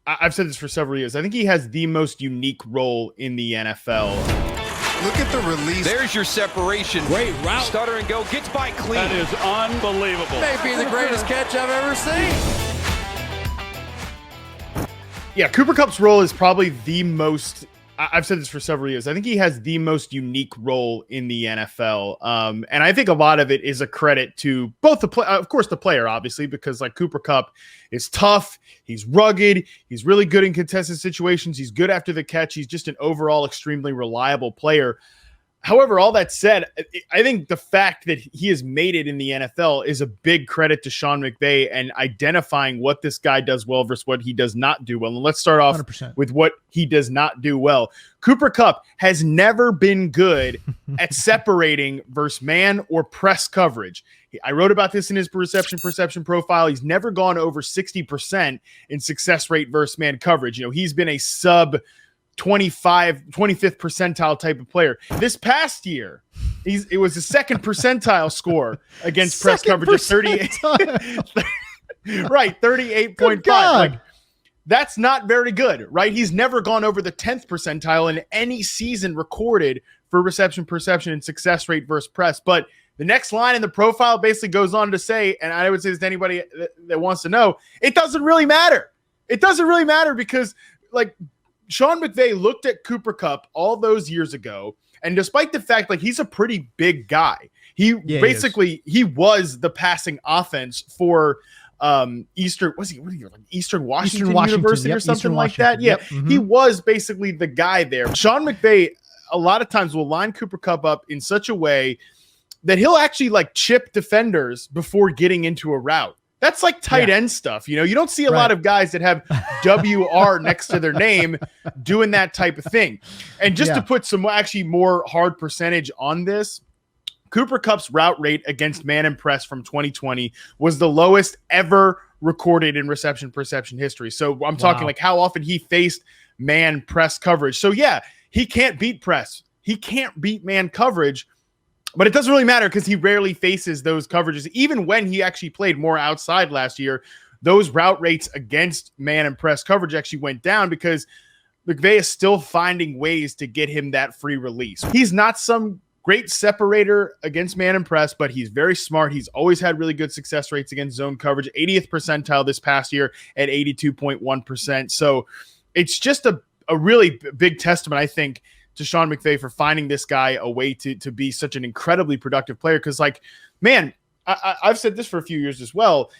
I've said this for several years. I think he has the most unique role in the NFL. Look at the release. There's your separation. Great route. Stutter and go. Gets by clean. That is unbelievable. Maybe the greatest catch I've ever seen. Yeah, Cooper Kupp's role is probably the most. I've said this for several years. I think he has the most unique role in the NFL. And I think a lot of it is a credit to both of course, the player, obviously, because like Cooper Kupp is tough. He's rugged. He's really good in contested situations. He's good after the catch. He's just an overall extremely reliable player. However, all that said, I think the fact that he has made it in the NFL is a big credit to Sean McVay and identifying what this guy does well versus what he does not do well. And let's start off 100%. with what he does not do well. Cooper Kupp has never been good at separating versus man or press coverage. I wrote about this in his perception profile. He's never gone over 60% in success rate versus man coverage. He's been a sub 25th percentile type of player. This past year, it was a second percentile score against press coverage of 38. Right, 38.5. Like, that's not very good, right? He's never gone over the 10th percentile in any season recorded for reception perception and success rate versus press. But the next line in the profile basically goes on to say, and I would say this to anybody that wants to know, it doesn't really matter. It doesn't really matter because, like, Sean McVay looked at Cooper Kupp all those years ago, and despite the fact like he's a pretty big guy, he was the passing offense for Eastern Washington University or something like that. Yeah, He was basically the guy there. Sean McVay a lot of times will line Cooper Kupp up in such a way that he'll actually like chip defenders before getting into a route. That's like tight end stuff. You don't see a lot of guys that have WR next to their name doing that type of thing. And just to put some actually more hard percentage on this, Cooper Kupp's route rate against man and press from 2020 was the lowest ever recorded in reception perception history. So I'm talking like how often he faced man press coverage. So yeah, he can't beat press. He can't beat man coverage. But it doesn't really matter because he rarely faces those coverages. Even when he actually played more outside last year, those route rates against man and press coverage actually went down because McVay is still finding ways to get him that free release. He's not some great separator against man and press, but he's very smart. He's always had really good success rates against zone coverage, 80th percentile this past year at 82.1%. So it's just a really big testament, I think, to Sean McVay for finding this guy a way to be such an incredibly productive player. Because, like, man, I've said this for a few years as well.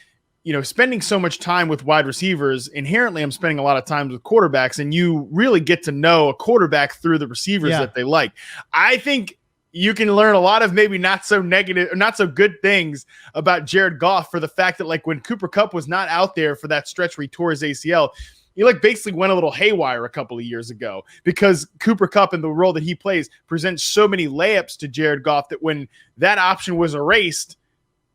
Spending so much time with wide receivers, inherently I'm spending a lot of time with quarterbacks, and you really get to know a quarterback through the receivers that they like. I think you can learn a lot of maybe not so negative or not so good things about Jared Goff for the fact that, like, when Cooper Kupp was not out there for that stretch where he tore his ACL, he basically went a little haywire a couple of years ago because Cooper Kupp and the role that he plays presents so many layups to Jared Goff that when that option was erased,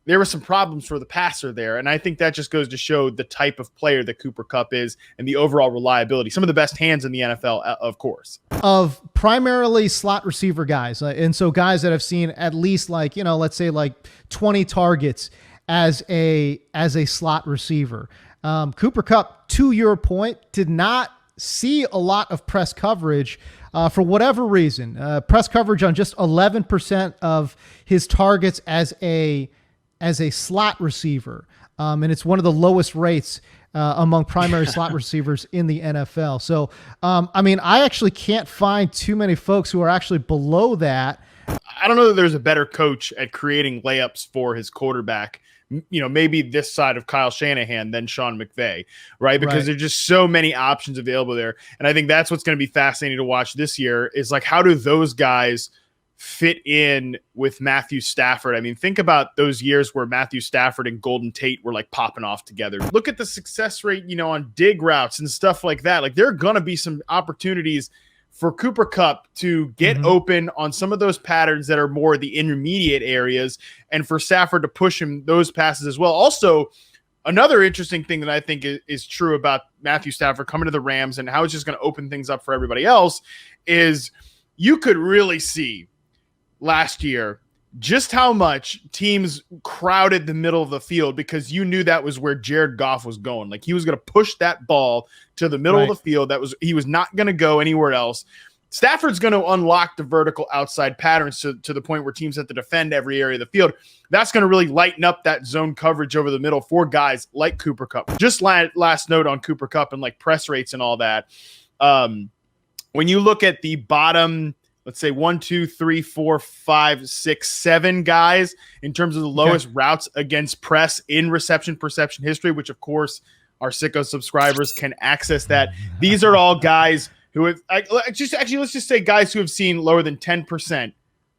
there were some problems for the passer there. And I think that just goes to show the type of player that Cooper Kupp is and the overall reliability. Some of the best hands in the NFL, of course. Of primarily slot receiver guys. And so guys that have seen at least let's say 20 targets as a slot receiver. Cooper Kupp, to your point, did not see a lot of press coverage for whatever reason. Press coverage on just 11% of his targets as a slot receiver. And it's one of the lowest rates among primary slot receivers in the NFL. So, I actually can't find too many folks who are actually below that. I don't know that there's a better coach at creating layups for his quarterback, maybe this side of Kyle Shanahan than Sean McVay, right? Because there's just so many options available there. And I think that's what's going to be fascinating to watch this year is like, how do those guys fit in with Matthew Stafford? I mean, think about those years where Matthew Stafford and Golden Tate were like popping off together. Look at the success rate, on dig routes and stuff like that. Like, there are going to be some opportunities for Cooper Kupp to get open on some of those patterns that are more the intermediate areas, and for Stafford to push him those passes as well. Also, another interesting thing that I think is true about Matthew Stafford coming to the Rams and how it's just going to open things up for everybody else is you could really see last year just how much teams crowded the middle of the field because you knew that was where Jared Goff was going. Like he was going to push that ball to the middle of the field. He was not going to go anywhere else. Stafford's going to unlock the vertical outside patterns to the point where teams have to defend every area of the field. That's going to really lighten up that zone coverage over the middle for guys like Cooper Kupp. Just last note on Cooper Kupp and like press rates and all that. When you look at the bottom, let's say 1, 2, 3, 4, 5, 6, 7 guys in terms of the lowest routes against press in reception perception history, which of course our Sicko subscribers can access that. These are all guys who have let's just say guys who have seen lower than 10%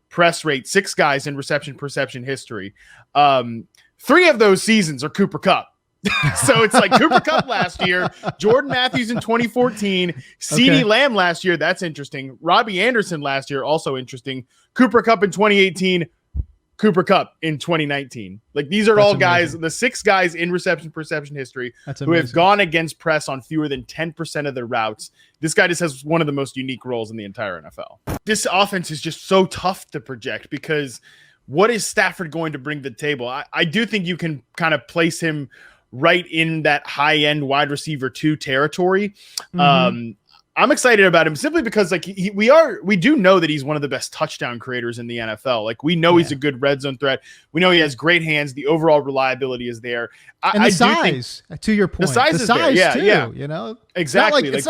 press rate, 6 guys in reception perception history. 3 of those seasons are Cooper Kupp. So it's like Cooper Kupp last year, Jordan Matthews in 2014, CeeDee Lamb last year. That's interesting. Robbie Anderson last year, also interesting. Cooper Kupp in 2018, Cooper Kupp in 2019. Like these are all guys, the 6 guys in reception perception history who have gone against press on fewer than 10% of their routes. This guy just has one of the most unique roles in the entire NFL. This offense is just so tough to project because what is Stafford going to bring to the table? I do think you can kind of place him right in that high-end wide receiver 2 territory. I'm excited about him simply because like we do know that he's one of the best touchdown creators in the NFL. Like we know he's a good red zone threat. We know he has great hands. The overall reliability is there. And the size, to your point, the size is there. Yeah. You know, exactly. It's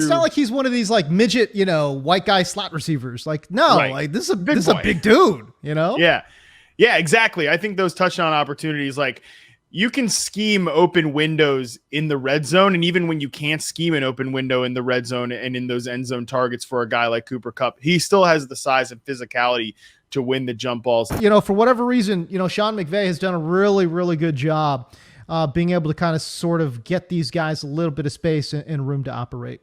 not like he's one of these like midget, white guy slot receivers. Like no, like this is a big dude. You know. Yeah, exactly. I think those touchdown opportunities, like. You can scheme open windows in the red zone. And even when you can't scheme an open window in the red zone and in those end zone targets for a guy like Cooper Kupp, he still has the size and physicality to win the jump balls. For whatever reason, Sean McVay has done a really, really good job being able to kind of sort of get these guys a little bit of space and room to operate.